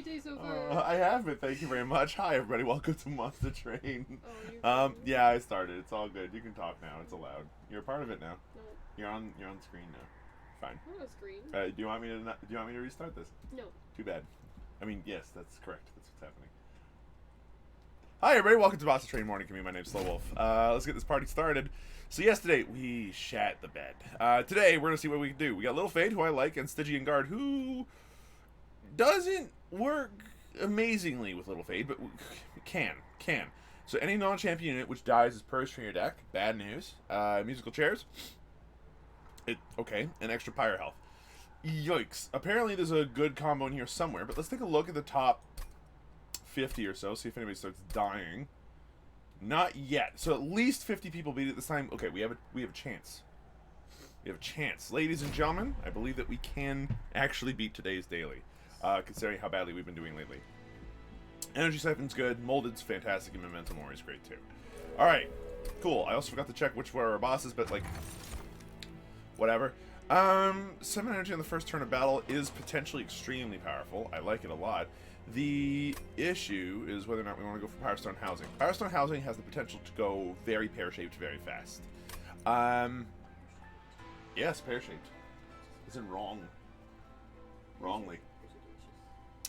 great day so far. I have been. Thank you very much. Hi, everybody. Welcome to Monster Train. Oh, Yeah, I started. It's all good. You can talk now. It's allowed. You're a part of it now. No. You're on screen now. Fine. I'm on a screen. Do you want me to? Do you want me to restart this? No. Too bad. I mean, yes, that's correct. That's what's happening. Hi, everybody. Welcome to Monster Train Morning Commute. My name's SlowWolf. Let's get this party started. So yesterday we shat the bed. Today we're gonna see what we can do. We got Little Fade, who I like, and Stygian Guard, who doesn't work amazingly with Little Fade, but can. So any non-champion unit which dies is purged from your deck. Bad news. Musical chairs. Okay, an extra pyre health. Yikes. Apparently there's a good combo in here somewhere, but let's take a look at the top 50 or so, see if anybody starts dying. Not yet. So at least 50 people beat it this time. Okay, we have a chance. We have a chance. Ladies and gentlemen, I believe that we can actually beat today's daily, considering how badly we've been doing lately. Energy Siphon's good. Molded's fantastic, and Memento Mori's great too. Alright, cool. I also forgot to check which were our bosses, but like, whatever. 7 energy on the first turn of battle is potentially extremely powerful. I like it a lot. The issue is whether or not we want to go for Firestone Housing. Firestone Housing has the potential to go very pear-shaped very fast. Yes, pear-shaped. Isn't wrong. Wrongly.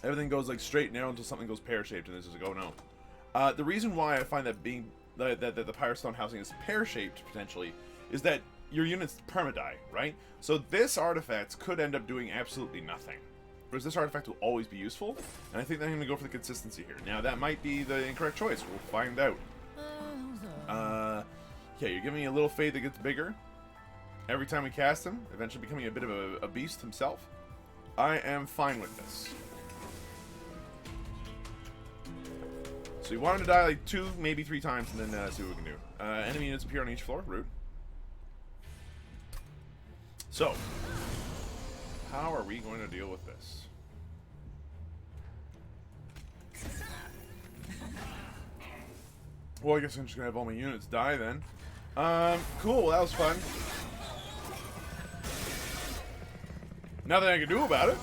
Everything goes like straight and narrow until something goes pear-shaped, and this is like, oh no. The reason why I find that being that the Firestone Housing is pear-shaped potentially is that your units perma-die, right? So this artifact could end up doing absolutely nothing. Whereas this artifact will always be useful, and I think that I'm going to go for the consistency here. Now, that might be the incorrect choice. We'll find out. Okay, you're giving me a Little Fade that gets bigger every time we cast him, eventually becoming a bit of a beast himself. I am fine with this. So you want him to die like 2, maybe 3 times, and then see what we can do. Enemy units appear on each floor. Rude. So, how are we going to deal with this? Well, I guess I'm just going to have all my units die then. Cool, that was fun. Nothing I can do about it.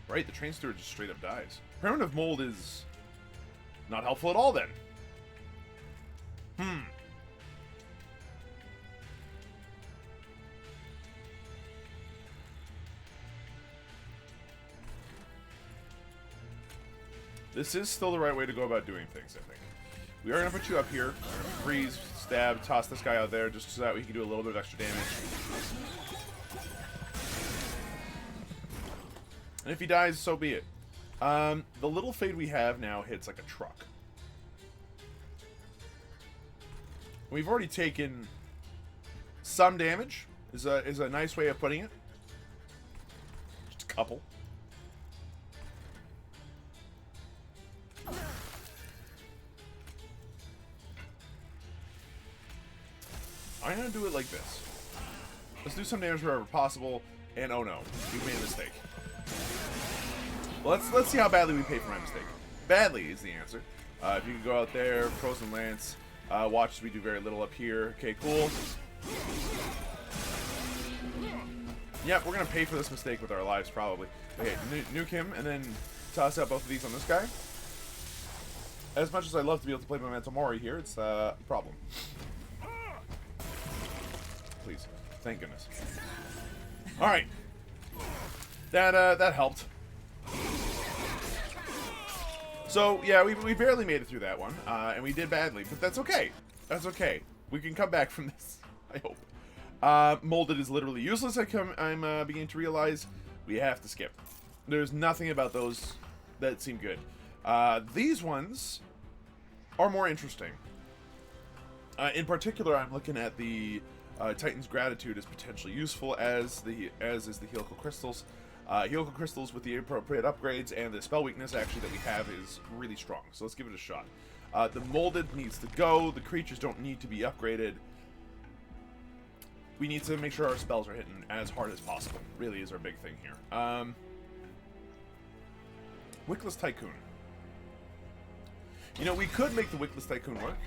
Right, the train steward just straight up dies. Primitive mold is not helpful at all then. This is still the right way to go about doing things, I think. We are going to put you up here. We're going to freeze, stab, toss this guy out there just so that we can do a little bit of extra damage. And if he dies, so be it. The Little Fade we have now hits like a truck. We've already taken some damage, is a nice way of putting it. Just a couple. I'm gonna do it like this. Let's do some damage wherever possible, and oh no, we've made a mistake. Well, let's see how badly we pay for my mistake. Badly is the answer. If you can go out there, Frozen Lance, watch as we do very little up here. Okay, cool. Yep, we're gonna pay for this mistake with our lives probably. Okay, nuke him, and then toss out both of these on this guy. As much as I love to be able to play Memento Mori here, it's a problem. Please. Thank goodness. Alright. That helped. So, yeah, we barely made it through that one. And we did badly, but that's okay. That's okay. We can come back from this, I hope. Molded is literally useless, I'm beginning to realize. We have to skip. There's nothing about those that seem good. These ones are more interesting. In particular, I'm looking at the Titan's Gratitude is potentially useful as is the Helical Crystals. Helical Crystals with the appropriate upgrades and the spell weakness actually that we have is really strong. So let's give it a shot. The Molded needs to go. The creatures don't need to be upgraded. We need to make sure our spells are hitting as hard as possible. Really is our big thing here. Wickless Tycoon. You know, we could make the Wickless Tycoon work.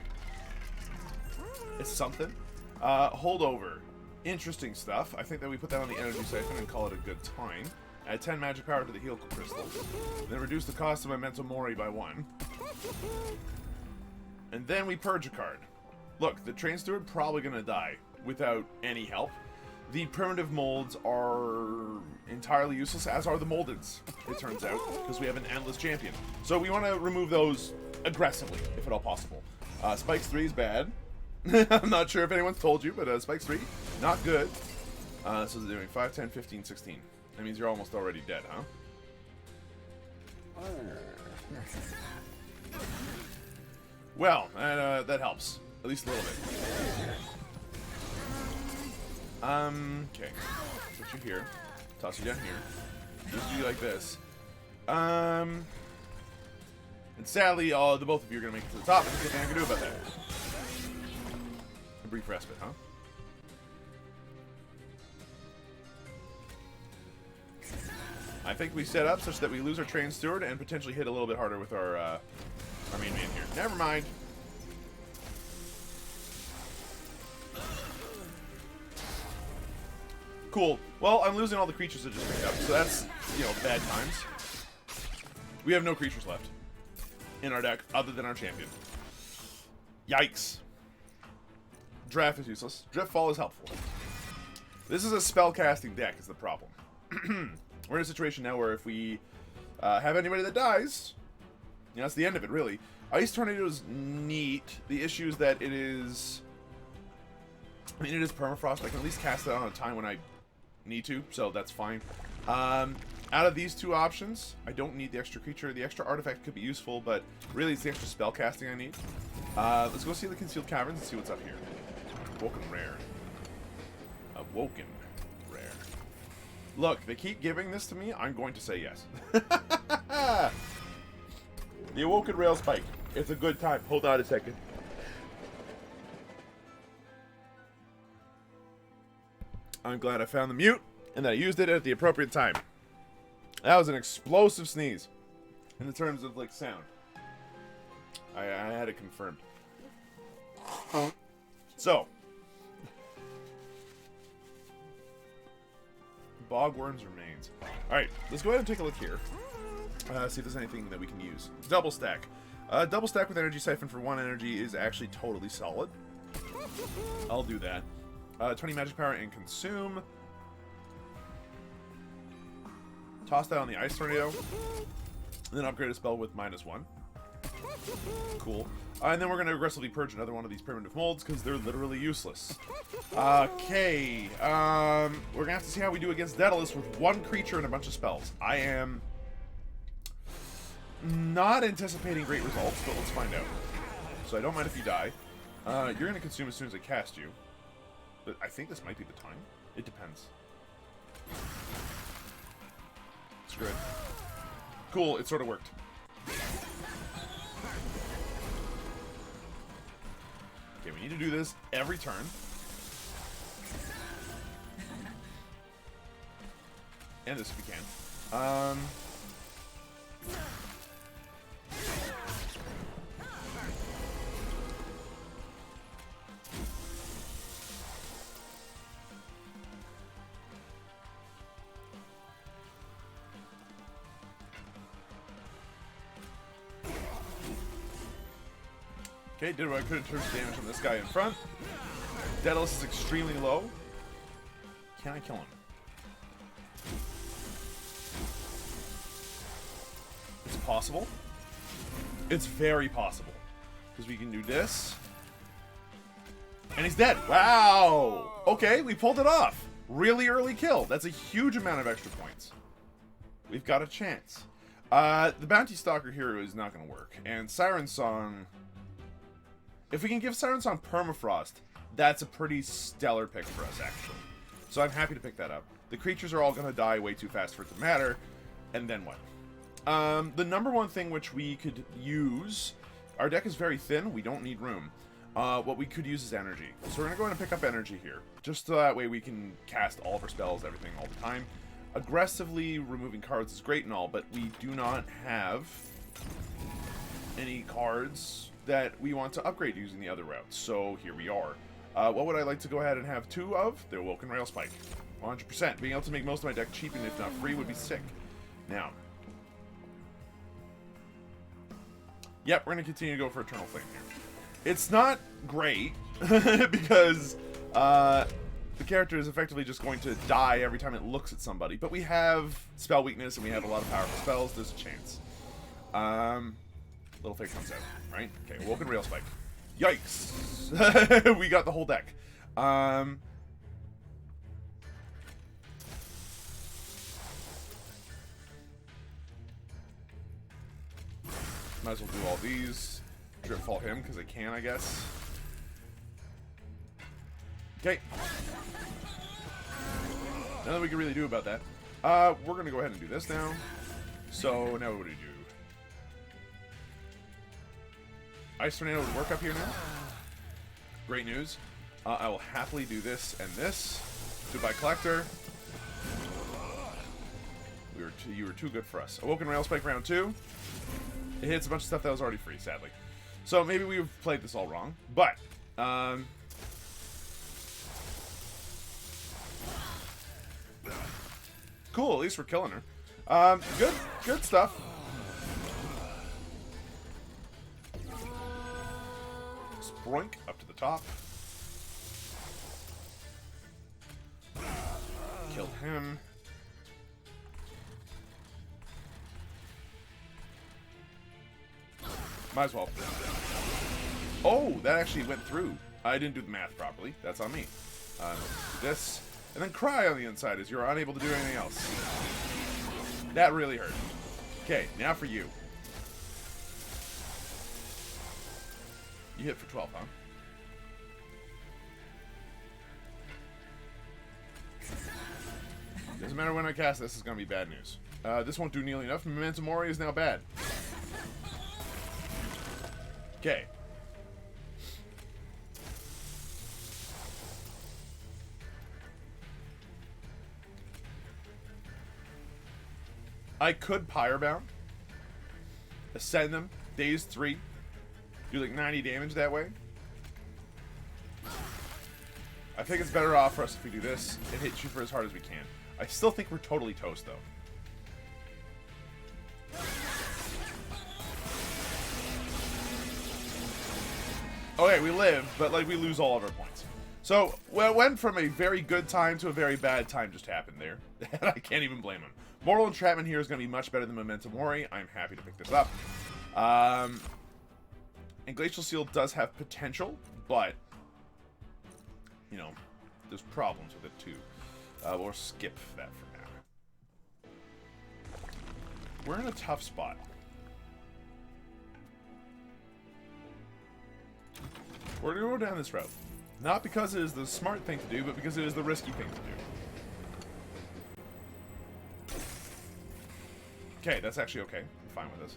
It's something. Holdover. Interesting stuff. I think that we put that on the energy siphon and call it a good time. Add 10 magic power to the heal crystals. Then reduce the cost of my mental mori by 1. And then we purge a card. Look, the train steward probably going to die without any help. The primitive molds are entirely useless, as are the moldeds, it turns out, because we have an endless champion. So we want to remove those aggressively, if at all possible. Spikes 3 is bad. I'm not sure if anyone's told you, but Spikes 3, not good. So they're doing 5, 10, 15, 16. That means you're almost already dead, huh? Well, that helps. At least a little bit. Okay. Put you here. Toss you down here. Just do you like this. And sadly, the both of you are going to make it to the top. There's nothing I can do about that. A brief respite, huh? I think we set up such that we lose our train steward and potentially hit a little bit harder with our main man here. Never mind. Cool. Well, I'm losing all the creatures I just picked up, so that's, you know, bad times. We have no creatures left in our deck other than our champion. Yikes. Draft is useless. Driftfall is helpful. This is a spellcasting deck is the problem. We're in a situation now where if we have anybody that dies, you know, that's the end of it, really. Ice Tornado is neat. The issue is that it is... I mean, it is permafrost. I can at least cast it on a time when I need to, so that's fine. Out of these two options, I don't need the extra creature. The extra artifact could be useful, but really it's the extra spell casting I need. Let's go see the Concealed Caverns and see what's up here. Awoken Rare. Awoken Rare. Look, they keep giving this to me. I'm going to say yes. The Awoken Rail Spike. It's a good time. Hold on a second. I'm glad I found the mute and that I used it at the appropriate time. That was an explosive sneeze in the terms of, like, sound. I had it confirmed. So, Bogworms remains. Alright, let's go ahead and take a look here. See if there's anything that we can use. Double stack. Double stack with energy siphon for 1 energy is actually totally solid. I'll do that. 20 magic power and consume. Toss that on the Ice Tornado. And then upgrade a spell with -1. Cool. And then we're going to aggressively purge another one of these primitive molds because they're literally useless. Okay. We're going to have to see how we do against Daedalus with 1 creature and a bunch of spells. I am not anticipating great results, but let's find out. So I don't mind if you die. You're going to consume as soon as I cast you. But I think this might be the time. It depends. Screw it. Cool, it sort of worked. Okay, we need to do this every turn. And this if we can. Okay, did what I could in terms of damage on this guy in front. Daedalus is extremely low. Can I kill him? It's possible. It's very possible. Because we can do this. And he's dead. Wow! Okay, we pulled it off. Really early kill. That's a huge amount of extra points. We've got a chance. The Bounty Stalker hero is not going to work. And Siren Song... If we can give Siren Song permafrost, that's a pretty stellar pick for us, actually. So I'm happy to pick that up. The creatures are all going to die way too fast for it to matter. And then what? The number one thing which we could use... Our deck is very thin. We don't need room. What we could use is energy. So we're going to go ahead and pick up energy here. Just so that way we can cast all of our spells, everything, all the time. Aggressively removing cards is great and all, but we do not have any cards that we want to upgrade using the other routes. So here we are. What would I like to go ahead and have 2 of? The Awoken Rail Spike. 100%. Being able to make most of my deck cheap and if not free would be sick. Now. Yep, we're going to continue to go for Eternal Flame here. It's not great, because the character is effectively just going to die every time it looks at somebody. But we have spell weakness and we have a lot of powerful spells. There's a chance. Little Fate comes out, right? Okay, Awoken Rail Spike. Yikes! We got the whole deck. Might as well do all these. Dripfall him, because I can, I guess. Okay. Nothing we can really do about that. We're going to go ahead and do this now. So, now what do we do? Ice Tornado would work up here now. Great news. I will happily do this and this. Goodbye, Collector. You were too good for us. Awoken Rail Spike round 2. It hits a bunch of stuff that was already free, sadly. So maybe we've played this all wrong, but cool. At least we're killing her. Good stuff. Sproink up to the top. Killed him. Might as well. Oh, that actually went through. I didn't do the math properly. That's on me. This. And then cry on the inside as you're unable to do anything else. That really hurt. Okay, now for you. You hit for 12, huh? Doesn't matter when I cast this, it's going to be bad news. This won't do nearly enough. Memento Mori is now bad. Okay. I could Pyrebound, ascend them, daze 3, do like 90 damage that way. I think it's better off for us if we do this and hit you for as hard as we can. I still think we're totally toast, though. Okay, we live, but like we lose all of our points. So, well, it went from a very good time to a very bad time just happened there. And I can't even blame him. Mortal Entrapment here is going to be much better than Memento Mori. I'm happy to pick this up. And Glacial Seal does have potential, but, you know, there's problems with it too. We'll skip that for now. We're in a tough spot. We're going to go down this route. Not because it is the smart thing to do, but because it is the risky thing to do. Okay, that's actually okay. I'm fine with this.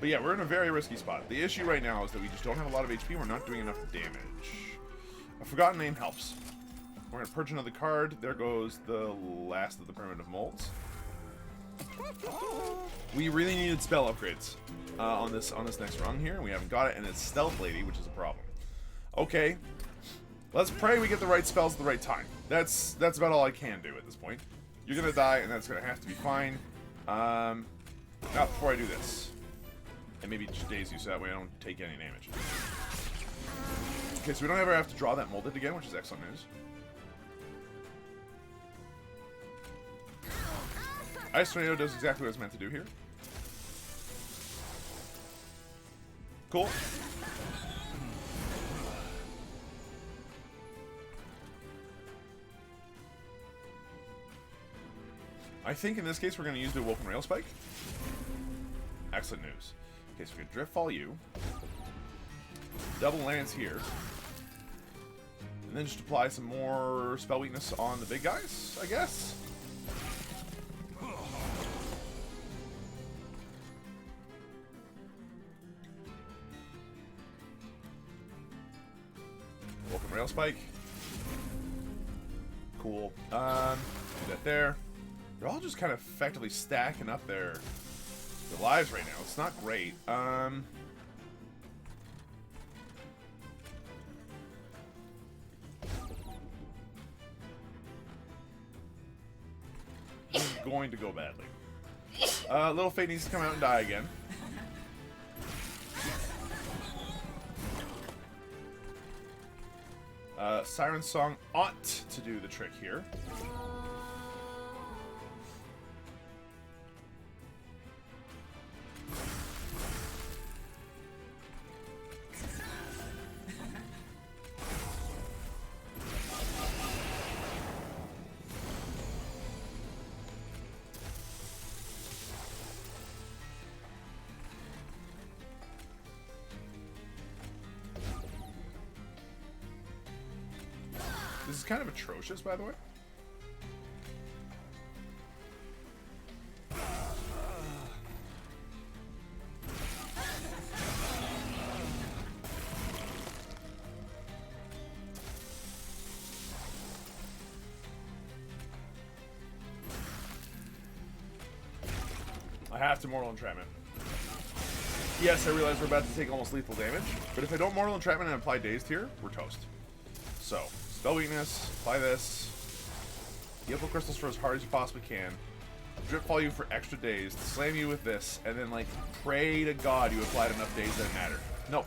But yeah, we're in a very risky spot. The issue right now is that we just don't have a lot of HP. We're not doing enough damage. A Forgotten Name helps. We're going to purge another card. There goes the last of the primitive molds. We really needed spell upgrades on this next run here, and we haven't got it, and it's Stealth Lady, which is a problem. Okay, let's pray we get the right spells at the right time. That's about all I can do at this point. You're gonna die, and that's gonna have to be fine. Not before I do this, and maybe just daze you so that way I don't take any damage. Okay, so we don't ever have to draw that molded again, which is excellent news. Ice Tornado does exactly what it's meant to do here. Cool. I think in this case we're going to use the Awoken Rail Spike. Excellent news. Okay, so we're going to Driftfall you. Double Lance here. And then just apply some more spell weakness on the big guys, I guess. Rail Spike. Cool. Do that there. They're all just kind of effectively stacking up their lives right now. It's not great. going to go badly. Little Fate needs to come out and die again. Siren Song ought to do the trick here. This is kind of atrocious, by the way. I have to Mortal Entrapment. Yes, I realize we're about to take almost lethal damage, but if I don't Mortal Entrapment and apply Dazed here, we're toast. So, Spell Weakness, apply this, heal crystals for as hard as you possibly can, drip fall you for extra days, slam you with this, and then, like, pray to God you applied enough days that it mattered. No.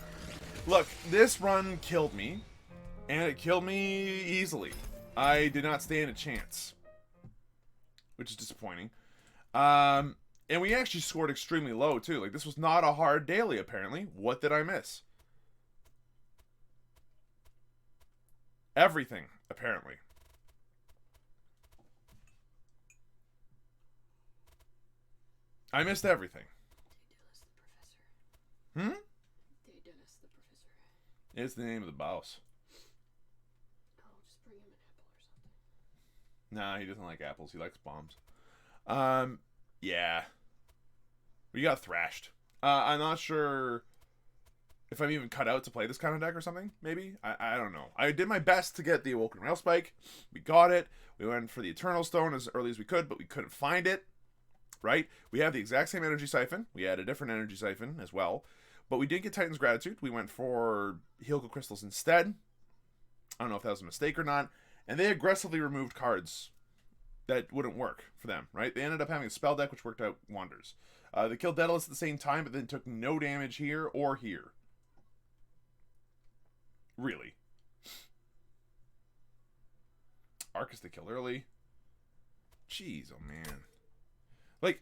Look, this run killed me, and it killed me easily. I did not stand a chance, which is disappointing. And we actually scored extremely low, too. Like, this was not a hard daily, apparently. What did I miss? Everything, apparently. I missed everything. Hmm? Dailies the professor. It's the name of the boss. Oh, just bring him an apple or something. Nah, he doesn't like apples. He likes bombs. Yeah. We got thrashed. I'm not sure if I'm even cut out to play this kind of deck or something, maybe? I don't know. I did my best to get the Awoken Rail Spike. We got it. We went for the Eternal Stone as early as we could, but we couldn't find it. Right? We have the exact same Energy Siphon. We had a different Energy Siphon as well. But we did get Titan's Gratitude. We went for Healco Crystals instead. I don't know if that was a mistake or not. And they aggressively removed cards that wouldn't work for them, right? They ended up having a spell deck, which worked out wonders. They killed Daedalus at the same time, but then took no damage here or here. Really. Arcus they killed early. Jeez, oh man. Like,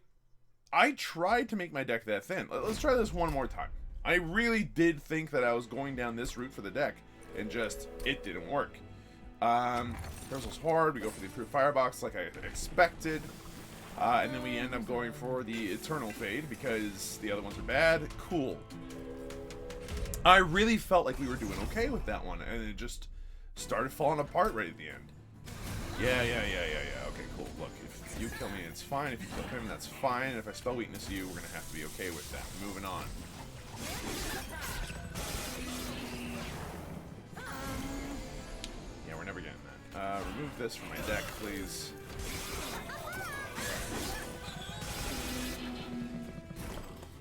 I tried to make my deck that thin. Let's try this one more time. I really did think that I was going down this route for the deck, and just, it didn't work. Crystal's hard, we go for the improved firebox like I expected. And then we end up going for the Eternal Fade because the other ones are bad. Cool. I really felt like we were doing okay with that one, and it just started falling apart right at the end. Yeah. Okay, cool. Look, if you kill me, it's fine. If you kill him, that's fine. And if I spell weakness you, we're going to have to be okay with that. Moving on. Yeah, we're never getting that. Remove this from my deck, please.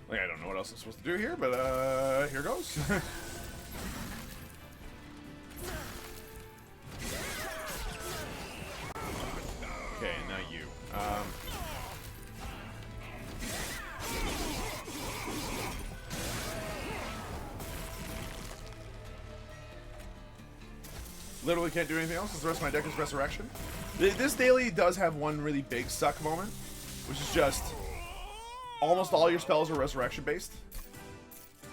Like, I don't know what else I'm supposed to do here, but here goes. Okay, now you. Literally can't do anything else because the rest of my deck is Resurrection. This daily does have one really big suck moment, which is just almost all your spells are Resurrection based,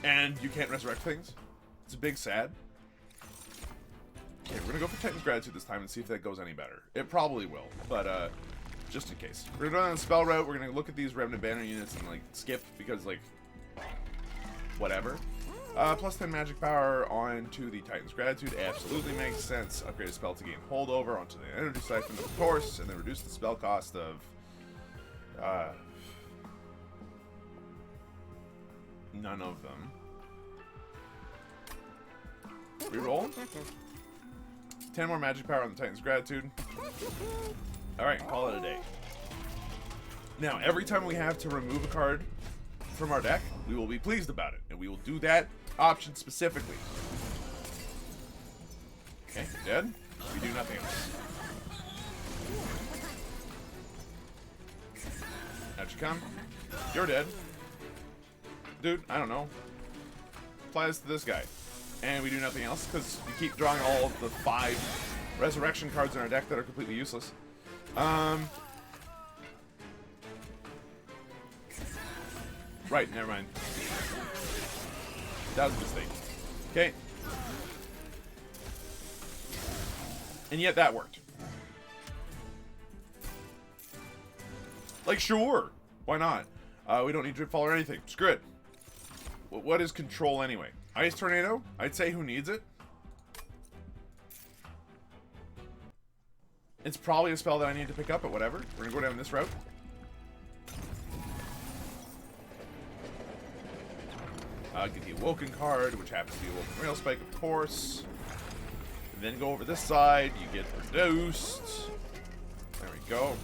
and you can't resurrect things. It's a big sad. Okay, we're gonna go for Titan's Gratitude this time and see if that goes any better. It probably will, but just in case. We're gonna go on the spell route. We're gonna look at these Revenant Banner units and like skip because like whatever. Plus 10 magic power onto the Titan's Gratitude absolutely makes sense. Upgrade a spell to gain holdover onto the Energy Siphon, of course, and then reduce the spell cost of none of them. Reroll. 10 more magic power on the Titan's Gratitude. Alright, call it a day. Now, every time we have to remove a card from our deck, we will be pleased about it, and we will do that option specifically. Okay, dead. We do nothing else. How'd you come? You're dead. Dude, I don't know. Apply this to this guy. And we do nothing else because we keep drawing all of the 5 resurrection cards in our deck that are completely useless. Right, never mind. That was a mistake. Okay. And yet that worked. Like, sure. Why not? We don't need Dripfall or anything. Screw it. What is control anyway? Ice Tornado? I'd say who needs it? It's probably a spell that I need to pick up, but whatever. We're gonna go down this route. Get the Awoken card, which happens to be Awoken Rail Spike, of course. And then go over this side, you get reduced. There we go.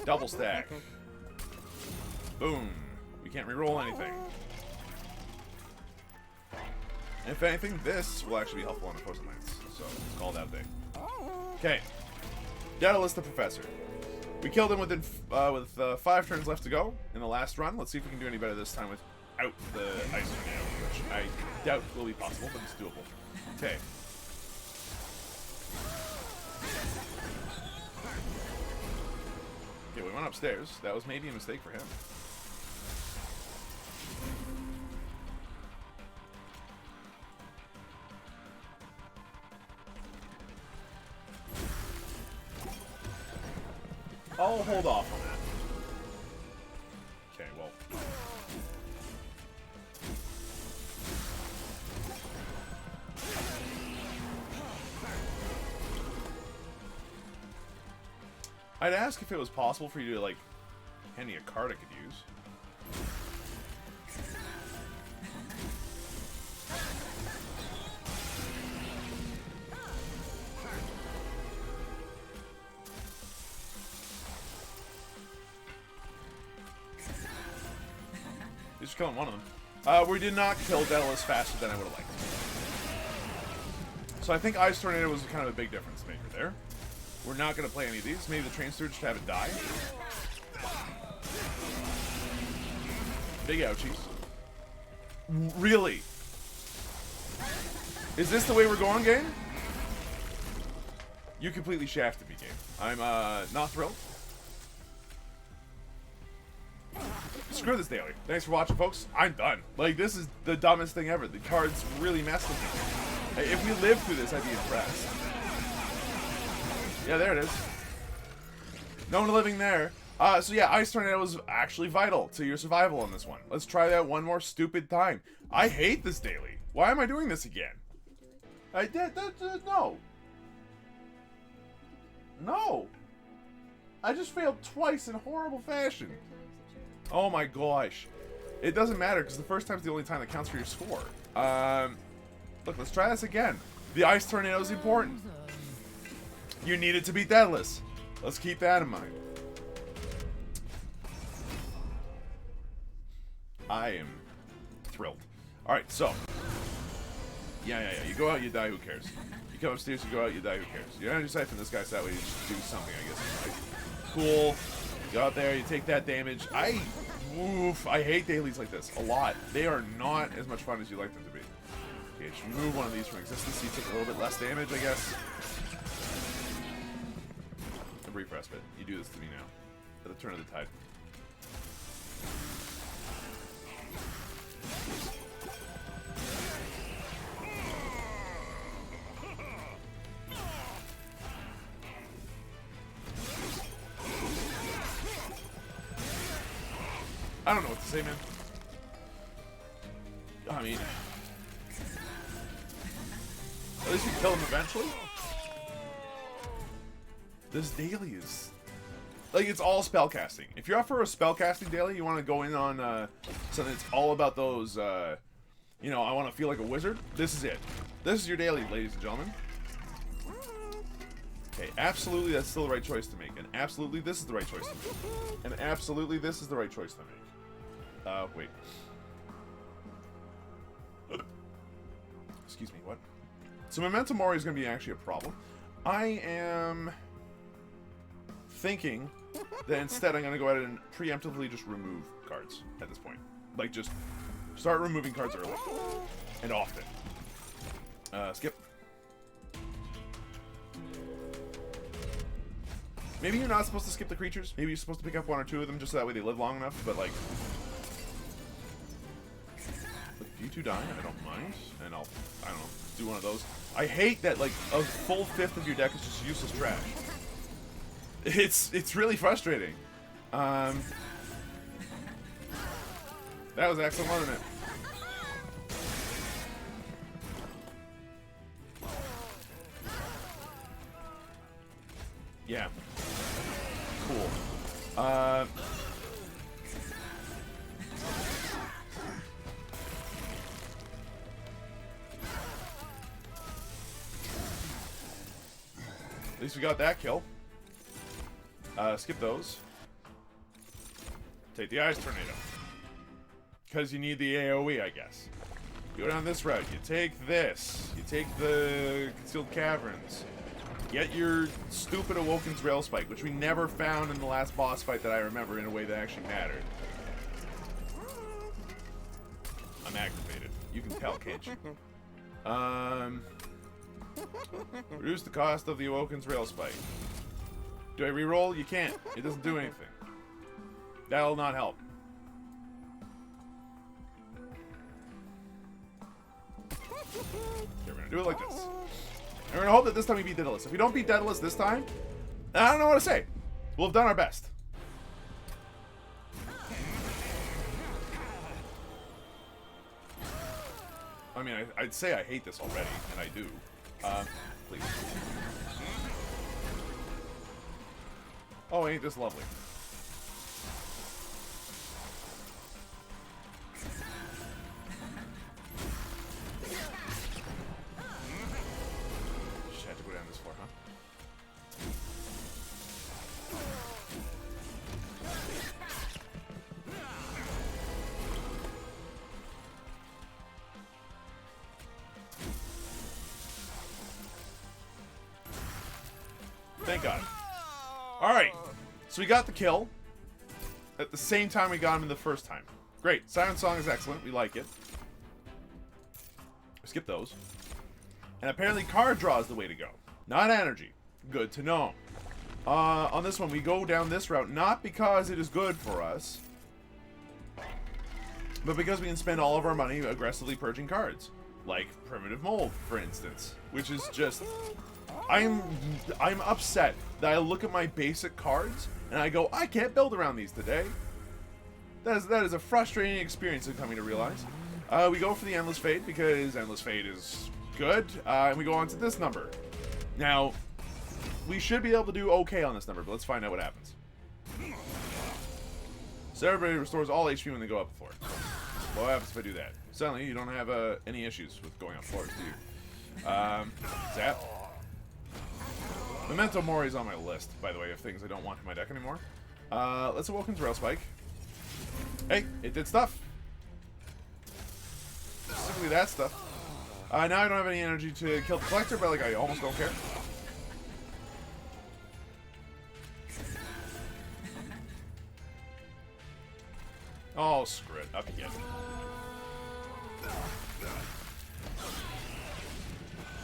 Double stack. Boom. We can't reroll anything. And if anything, this will actually be helpful on opposing lands. So, it's called out day. Okay. Daedalus the Professor. We killed him within with 5 turns left to go in the last run. Let's see if we can do any better this time without the Ice Tornado, which I doubt will be possible, but it's doable. Okay. Okay, we went upstairs. That was maybe a mistake for him. I'll hold off on that. Okay, well. I'd ask if it was possible for you to, like, hand me a card I could use. Just killing one of them. We did not kill Daedalus faster than I would have liked. So I think Ice Tornado was kind of a big difference maker there. We're not going to play any of these. Maybe the Train Steward just have it die. Big ouchies. Really? Is this the way we're going, game? You completely shafted me, game. I'm not thrilled. Screw this daily. Thanks for watching, folks. I'm done. Like, this is the dumbest thing ever. The cards really messed with me. If we lived through this, I'd be impressed. Yeah, there it is. No one living there. So yeah, Ice Tornado was actually vital to your survival on this one. Let's try that one more stupid time. I hate this daily. Why am I doing this again? I did. No. No. I just failed twice in horrible fashion. Oh my gosh. It doesn't matter because the first time's the only time that counts for your score. Look, let's try this again. The Ice Tornado is important. You need it to beat Daedalus. Let's keep that in mind. I am thrilled. Alright, so. Yeah. You go out, you die, who cares? You come upstairs, you go out, you die, who cares? You're not just siphon this guy so that way you just do something, I guess. Right? Cool. You go out there, you take that damage. I hate dailies like this a lot. They are not as much fun as you like them to be. Okay, just remove one of these from existence so you take a little bit less damage, I guess. A brief respite. You do this to me now. At the turn of the tide. I don't know what to say, man. I mean, at least we kill him eventually. This daily is like, it's all spellcasting. If you're up for a spellcasting daily, you want to go in on something that's all about those. You know, I want to feel like a wizard. This is it. This is your daily, ladies and gentlemen. Okay, absolutely, that's still the right choice to make, and absolutely, this is the right choice to make, and absolutely, this is the right choice to make. Wait. Excuse me, what? So Memento Mori is going to be actually a problem. I am thinking then instead I'm going to go ahead and preemptively just remove cards at this point. Like, just start removing cards early. And often. Skip. Maybe you're not supposed to skip the creatures. Maybe you're supposed to pick up 1 or 2 of them just so that way they live long enough. But, like, if you 2 die, I don't mind. And I don't know, do one of those. I hate that, like, a full 5th of your deck is just useless trash. It's really frustrating. That was excellent, wasn't it? Yeah. Cool. At least we got that kill. Skip those. Take the Ice Tornado. Because you need the AoE, I guess. Go down this route. You take this. You take the Concealed Caverns. Get your stupid Awoken's Rail Spike, which we never found in the last boss fight that I remember in a way that actually mattered. I'm activated. You can tell, can't you? Reduce the cost of the Awoken's Rail Spike. Do I reroll? You can't. It doesn't do anything. That'll not help. Okay, we're gonna do it like this. And we're gonna hope that this time we beat Daedalus. If we don't beat Daedalus this time, I don't know what to say. We'll have done our best. I mean, I'd say I hate this already, and I do. Please. Oh, ain't this lovely. Just had to go down this floor, huh? Thank God. Alright. So we got the kill. At the same time we got him in the first time. Great. Siren Song is excellent. We like it. Skip those. And apparently card draw is the way to go. Not energy. Good to know. On this one, we go down this route not because it is good for us, but because we can spend all of our money aggressively purging cards. Like Primitive Mold, for instance. Which is just... I'm upset that I look at my basic cards and I go, I can't build around these today. That is a frustrating experience I'm coming to realize. We go for the Endless Fade because Endless Fade is good, and we go on to this number. Now, we should be able to do okay on this number, but let's find out what happens. So everybody restores all HP when they go up a floor. What happens if I do that? Suddenly, you don't have any issues with going up floors, do you? Zap. Memento Mori is on my list, by the way, of things I don't want in my deck anymore. Let's Awoken's Rail Spike. Hey, it did stuff. Specifically that stuff. Now I don't have any energy to kill the Collector, but like I almost don't care. Oh, screw it. Up again.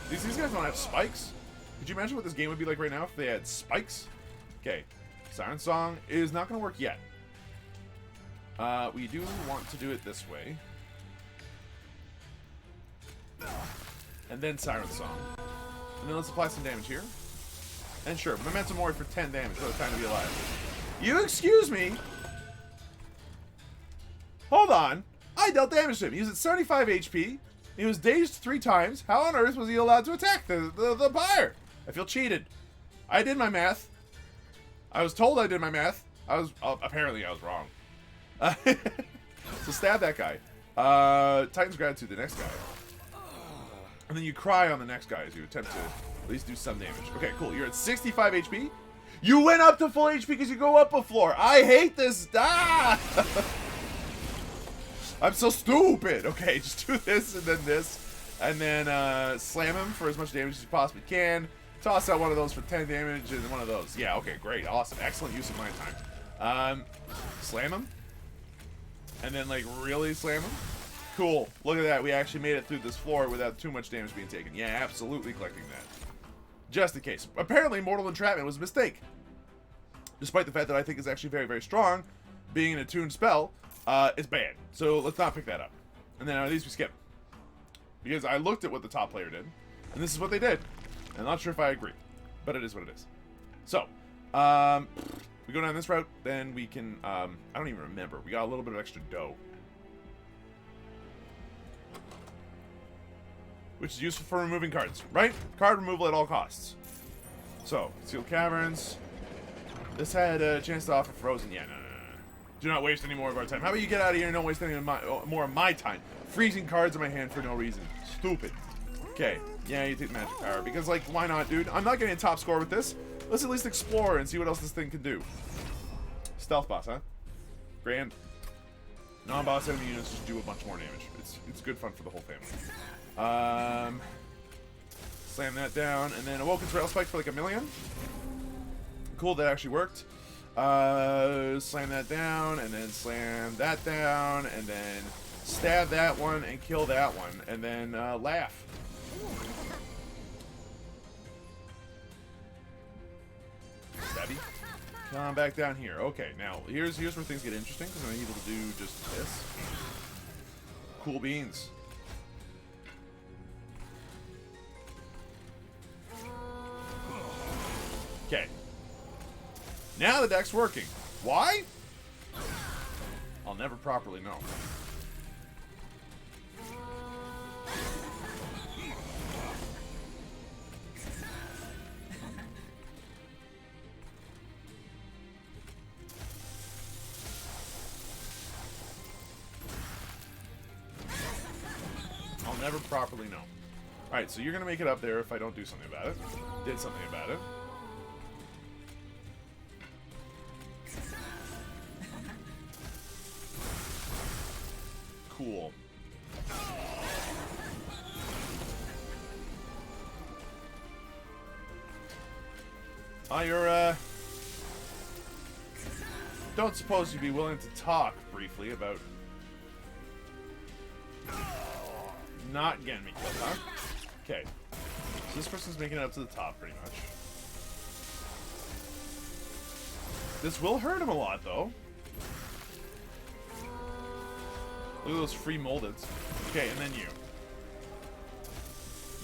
These guys don't have spikes? Could you imagine what this game would be like right now if they had spikes? Okay. Siren Song is not going to work yet. We do want to do it this way. And then Siren Song. And then let's apply some damage here. And sure, Memento Mori for 10 damage. What a time to be alive. You excuse me? Hold on. I dealt damage to him. He was at 75 HP. He was dazed 3 times. How on earth was he allowed to attack the buyer? I feel cheated. I did my math. I was told I did my math. Apparently I was wrong. So stab that guy. Titan's Gratitude, the next guy. And then you cry on the next guy as you attempt to at least do some damage. Okay, cool. You're at 65 HP. You went up to full HP because you go up a floor. I hate this. Ah! I'm so stupid. Okay, just do this and then this. And then slam him for as much damage as you possibly can. Toss out one of those for 10 damage and one of those. Yeah, okay, great. Awesome. Excellent use of my time. Slam him. And then, like, really slam him. Cool. Look at that. We actually made it through this floor without too much damage being taken. Yeah, absolutely collecting that. Just in case. Apparently, Mortal Entrapment was a mistake. Despite the fact that I think it's actually very, very strong, being an attuned spell, it's bad. So let's not pick that up. And then at least we skip. Because I looked at what the top player did, and this is what they did. I'm not sure if I agree, but it is what it is. So, we go down this route, then we can, I don't even remember. We got a little bit of extra dough. Which is useful for removing cards, right? Card removal at all costs. So, Sealed Caverns. This had a chance to offer Frozen. Yeah, no. Do not waste any more of our time. How about you get out of here and don't waste any more of my time? Freezing cards in my hand for no reason. Stupid. Okay. Yeah, you take magic power. Because, like, why not, dude? I'm not getting a top score with this. Let's at least explore and see what else this thing can do. Stealth boss, huh? Grand. Non-boss enemy units just do a bunch more damage. It's good fun for the whole family. Slam that down, and then Awoken's Rail Spike for like 1,000,000. Cool, that actually worked. Slam that down, and then slam that down, and then stab that one and kill that one, and then laugh. Stabby. Come back down here. Okay, now here's where things get interesting because I'm able to do just this. Cool beans. Okay. Now the deck's working. Why? I'll never properly know. I'll never properly know. Alright, so you're going to make it up there if I don't do something about it. Did something about it. Cool. You're, don't suppose you'd be willing to talk briefly about not getting me killed, huh? Okay. So this person's making it up to the top, pretty much. This will hurt him a lot, though. Look at those free moldeds. Okay, and then you.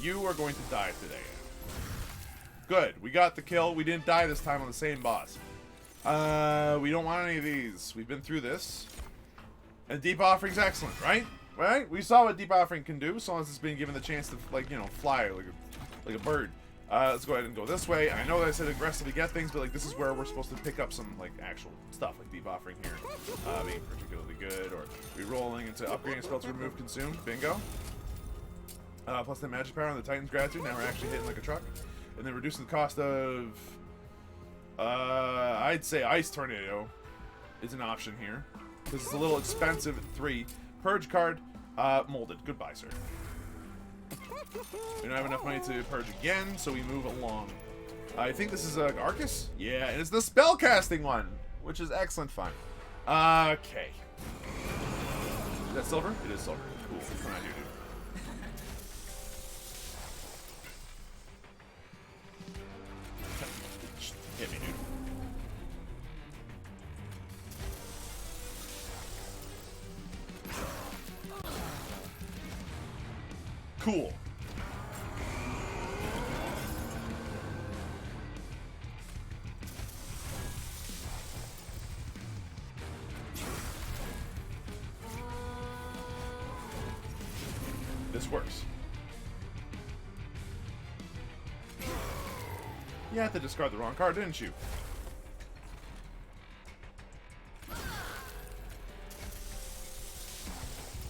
You are going to die today. Good. We got the kill. We didn't die this time on the same boss. We don't want any of these. We've been through this. And Deep Offering's excellent, right? Right? We saw what Deep Offering can do, so long as it's being given the chance to, like, you know, fly like a bird. Let's go ahead and go this way. I know that I said aggressively get things, but, like, this is where we're supposed to pick up some, like, actual stuff, like Deep Offering here. Being particularly good, or re-rolling into upgrading spell to remove consume. Bingo. Plus the magic power on the Titan's Gratitude. Now we're actually hitting like a truck. And then reducing the cost of... I'd say Ice Tornado is an option here. Because it's a little expensive at 3. Purge card, molded. Goodbye, sir. We don't have enough money to purge again, so we move along. I think this is Arcus? Yeah, and it's the spellcasting one, which is excellent fun. Okay. Is that silver? It is silver. Cool. What's going on here, dude? Hit me, dude. Cool. This works. You had to discard the wrong card, didn't you?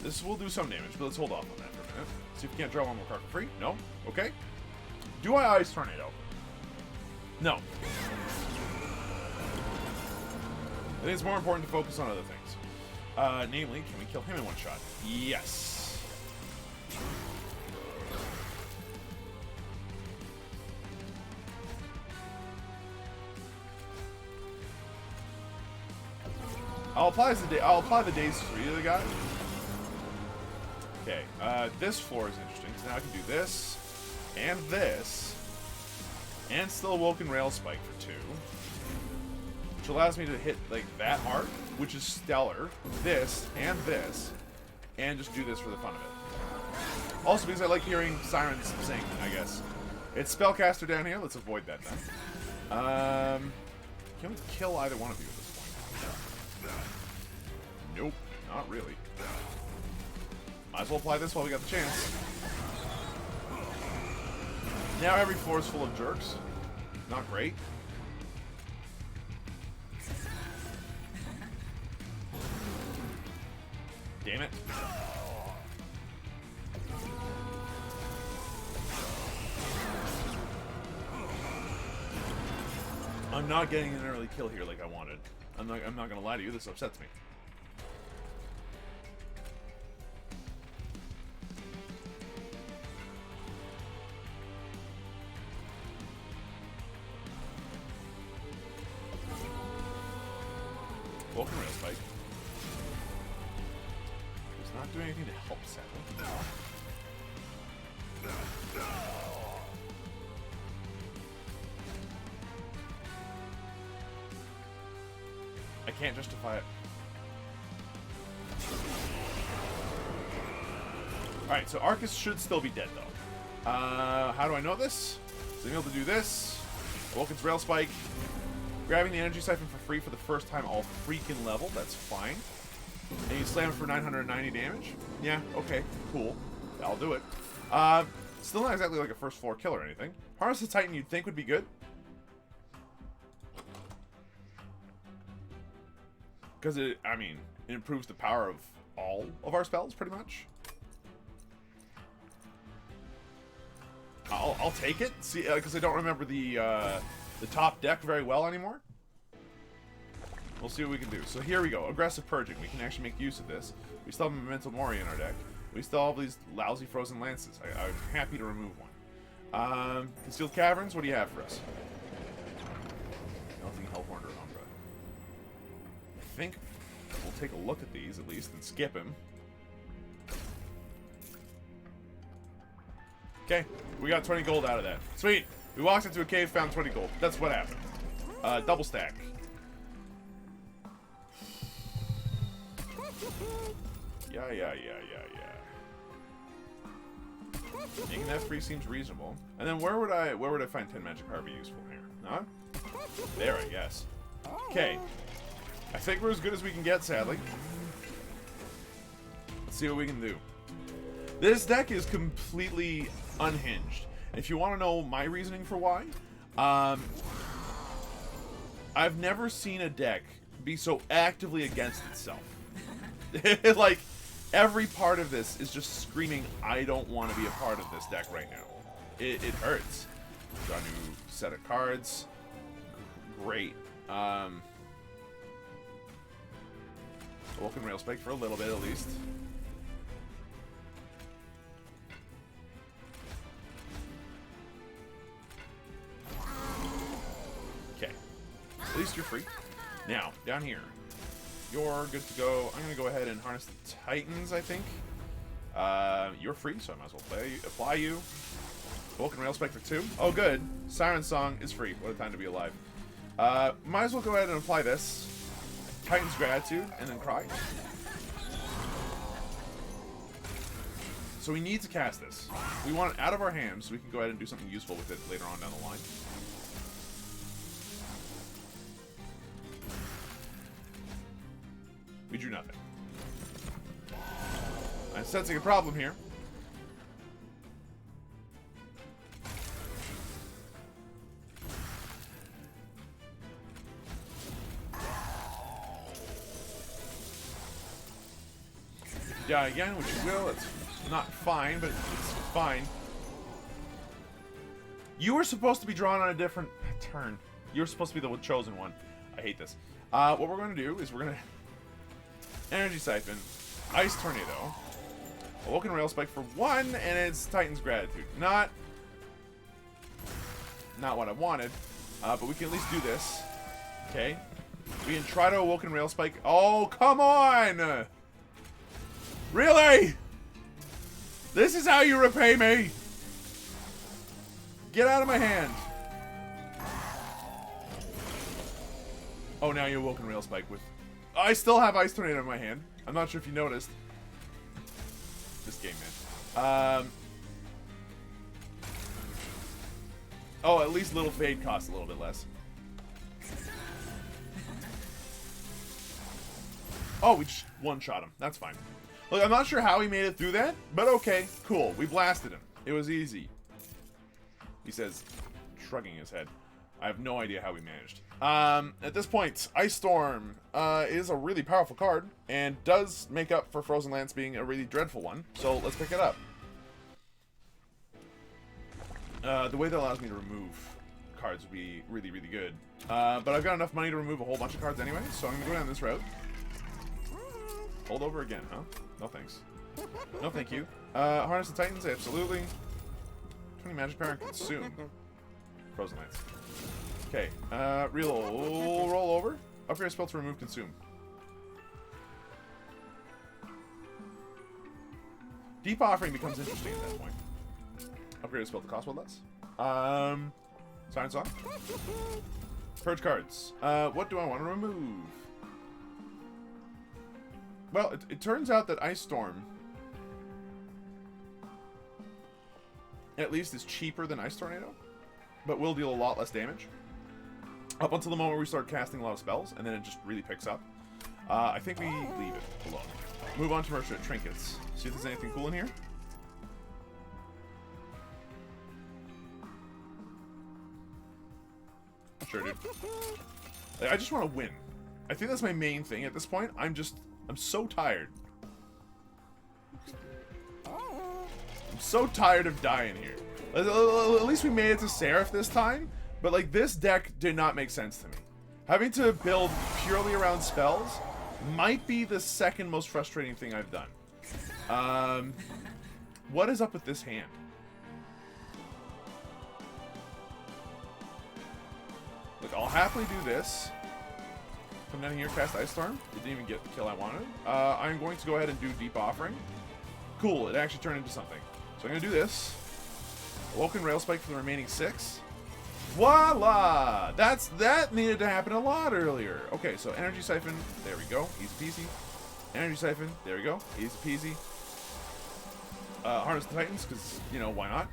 This will do some damage, but let's hold off on that for a minute. See if we can't draw one more card for free. No? Okay. Do I Ice Tornado? No. I think it's more important to focus on other things. Namely, can we kill him in one shot? Yes. I'll apply the days to 3 of the guys. Okay, this floor is interesting, because now I can do this, and still Awoken Rail Spike for 2. Which allows me to hit, like, that arc, which is stellar, this, and just do this for the fun of it. Also, because I like hearing sirens sing, I guess. It's Spellcaster down here, let's avoid that then. Can we kill either one of you at this point? Nope, not really. Might as well apply this while we got the chance. Now every floor is full of jerks. Not great. Damn it. I'm not getting an early kill here like I wanted. I'm not gonna lie to you, this upsets me. Welcome, Rail Spike. Does not do anything to help Saddle. I can't justify it. Alright, so Arcus should still be dead, though. How do I know this? So I'm able to do this. Awoken's Rail Spike. Grabbing the energy siphon for free for the first time all freaking level. That's fine. And you slam it for 990 damage. Yeah, okay, cool. I'll do it. Still not exactly like a first floor kill or anything. Harness the Titan you'd think would be good. Because it improves the power of all of our spells, pretty much. I'll take it. See, because I don't remember the top deck very well anymore. We'll see what we can do. So here we go. Aggressive Purging. We can actually make use of this. We still have Memento Mori in our deck. We still have these lousy Frozen Lances. I'm happy to remove one. Concealed Caverns, what do you have for us? Nothing Hellhorn or Umbra. I think we'll take a look at these at least and skip him. Okay, we got 20 gold out of that. Sweet! We walked into a cave, found 20 gold. That's what happened. Double stack. Yeah. Making that free seems reasonable. And then where would I find 10 magic power be useful here? Huh? There, I guess. Okay. I think we're as good as we can get, sadly. Let's see what we can do. This deck is completely unhinged. And if you want to know my reasoning for why, I've never seen a deck be so actively against itself. Like, every part of this is just screaming, I don't want to be a part of this deck right now. It hurts. Got a new set of cards. Great. Awoken Rail Spike for a little bit, at least. Okay. At least you're free. Now, down here. You're good to go. I'm going to go ahead and harness the Titans, I think. You're free, so I might as well apply you. Awoken Rail Spike for 2. Oh, good. Siren Song is free. What a time to be alive. Might as well go ahead and apply this. Titan's Gratitude, and then Cry. So we need to cast this. We want it out of our hands so we can go ahead and do something useful with it later on down the line. We drew nothing. I'm sensing a problem here. Die again, which you will. It's not fine, but it's fine. You were supposed to be drawn on a different turn. You were supposed to be the chosen one. I hate this. What we're going to do is we're going to... Energy Siphon, Ice Tornado, Awoken Rail Spike for 1, and it's Titan's Gratitude. Not what I wanted, but we can at least do this. Okay. We can try to Awoken Rail Spike. Oh, come on! Really? This is how you repay me? Get out of my hand. Oh, now you Awoken Rail Spike with... I still have Ice Tornado in my hand. I'm not sure if you noticed. This game, man. Oh, at least Little Fade costs a little bit less. Oh, we just one-shot him. That's fine. Look, I'm not sure how he made it through that, but okay, cool. We blasted him. It was easy. He says, shrugging his head. I have no idea how we managed. At this point, Ice Storm is a really powerful card and does make up for Frozen Lance being a really dreadful one. So let's pick it up. The way that allows me to remove cards would be really, really good. But I've got enough money to remove a whole bunch of cards anyway, so I'm going to go down this route. Hold over again, huh? No thanks. No thank you. Harness the Titans, absolutely. 20 magic power and consume. Frozen Lance. Okay, roll over. Upgrade a spell to remove consume. Deep Offering becomes interesting at that point. Upgrade a spell to cost one less. Silence off. Purge cards. What do I want to remove? Well, it turns out that Ice Storm at least is cheaper than Ice Tornado, but will deal a lot less damage. Up until the moment where we start casting a lot of spells, and then it just really picks up. I think we leave it alone. Move on to Merchant Trinkets. See if there's anything cool in here. Sure, dude. Like, I just want to win. I think that's my main thing at this point. I'm so tired. I'm so tired of dying here. At least we made it to Seraph this time, but like this deck did not make sense to me. Having to build purely around spells might be the second most frustrating thing I've done. What is up with this hand? Look, I'll happily do this. Come down here, cast Ice Storm. It didn't even get the kill I wanted. I'm going to go ahead and do Deep Offering. Cool, it actually turned into something. So I'm going to do this. Awoken Rail Spike for the remaining 6. Voila! That needed to happen a lot earlier. Okay, so Energy Siphon. There we go. Easy peasy. Energy Siphon. There we go. Easy peasy. Harness the Titans, because, you know, why not?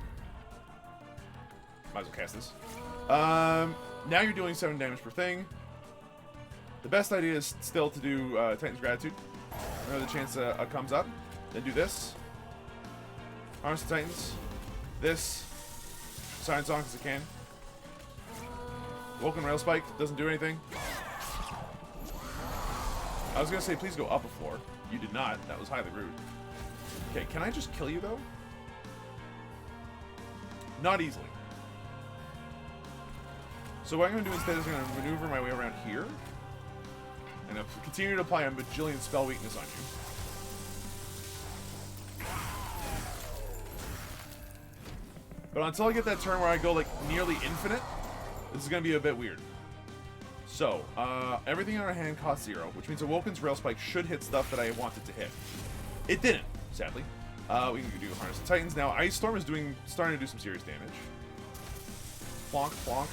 Might as well cast this. Now you're doing 7 damage per thing. The best idea is still to do Titan's Gratitude. Another chance comes up. Then do this. Harness the Titans. This. Silence on because it can. Woken Rail Spike. Doesn't do anything. I was going to say, please go up a floor. You did not. That was highly rude. Okay, can I just kill you, though? Not easily. So what I'm going to do instead is I'm going to maneuver my way around here. And I'll continue to apply a bajillion spell weakness on you. But until I get that turn where I go, like, nearly infinite, this is going to be a bit weird. So, everything in our hand costs 0, which means Awoken's Rail Spike should hit stuff that I wanted to hit. It didn't, sadly. We can do Harness the Titans. Now, Ice Storm is starting to do some serious damage. Plonk, plonk.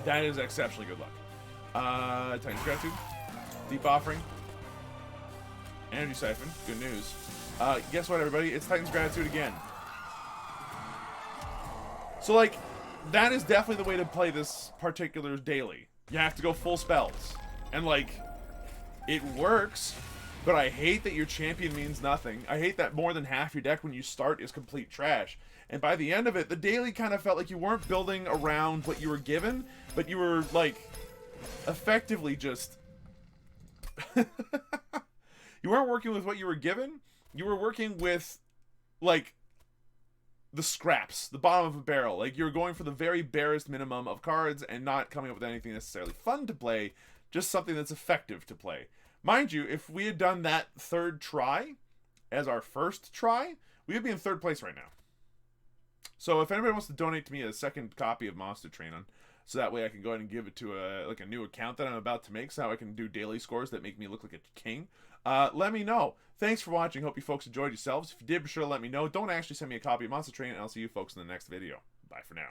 That is exceptionally good luck. Titan's Gratitude. Deep Offering. Energy Siphon. Good news. Guess what, everybody? It's Titan's Gratitude again. So, like, that is definitely the way to play this particular daily. You have to go full spells. And, like, it works, but I hate that your champion means nothing. I hate that more than half your deck when you start is complete trash. And by the end of it, the daily kind of felt like you weren't building around what you were given, but you were, like, effectively just... You weren't working with what you were given. You were working with, like, the scraps, the bottom of a barrel. Like, you were going for the very barest minimum of cards and not coming up with anything necessarily fun to play, just something that's effective to play. Mind you, if we had done that third try as our first try, we would be in third place right now. So if anybody wants to donate to me a second copy of Monster Train, so that way I can go ahead and give it to a new account that I'm about to make, so I can do daily scores that make me look like a king, let me know. Thanks for watching. Hope you folks enjoyed yourselves. If you did, be sure to let me know. Don't actually send me a copy of Monster Train, and I'll see you folks in the next video. Bye for now.